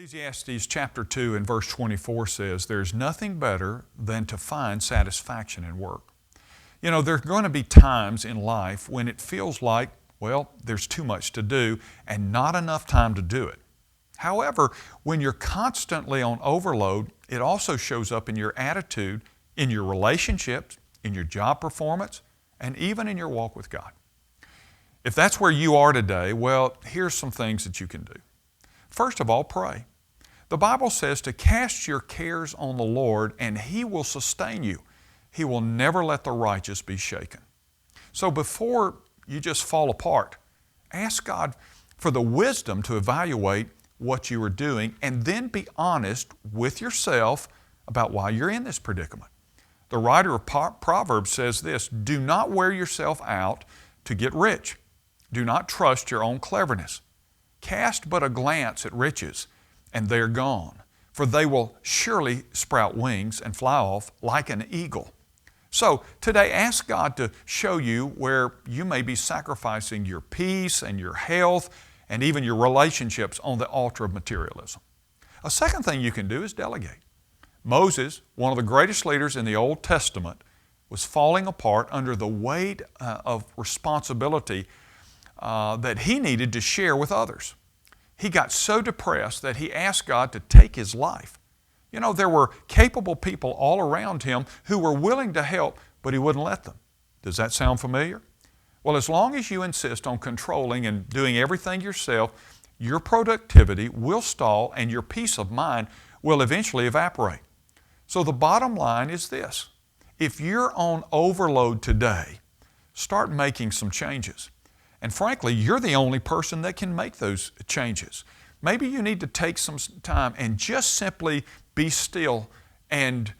Ecclesiastes chapter 2 and verse 24 says, "There's nothing better than to find satisfaction in work." You know, there are going to be times in life when it feels like, well, there's too much to do and not enough time to do it. However, when you're constantly on overload, it also shows up in your attitude, in your relationships, in your job performance, and even in your walk with God. If that's where you are today, well, here's some things that you can do. First of all, pray. The Bible says to cast your cares on the Lord and He will sustain you. He will never let the righteous be shaken. So before you just fall apart, ask God for the wisdom to evaluate what you are doing and then be honest with yourself about why you're in this predicament. The writer of Proverbs says this, "Do not wear yourself out to get rich. Do not trust your own cleverness. Cast but a glance at riches, and they are gone, for they will surely sprout wings and fly off like an eagle." So today, ask God to show you where you may be sacrificing your peace and your health and even your relationships on the altar of materialism. A second thing you can do is delegate. Moses, one of the greatest leaders in the Old Testament, was falling apart under the weight of responsibility that he needed to share with others. He got so depressed that he asked God to take his life. You know, there were capable people all around him who were willing to help, but he wouldn't let them. Does that sound familiar? Well, as long as you insist on controlling and doing everything yourself, your productivity will stall and your peace of mind will eventually evaporate. So the bottom line is this. If you're on overload today, start making some changes. And frankly, you're the only person that can make those changes. Maybe you need to take some time and just simply be still and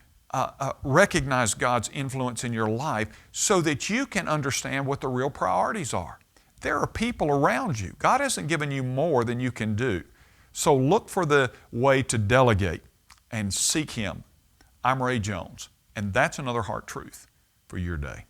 recognize God's influence in your life so that you can understand what the real priorities are. There are people around you. God hasn't given you more than you can do. So look for the way to delegate and seek Him. I'm Ray Jones, and that's another heart truth for your day.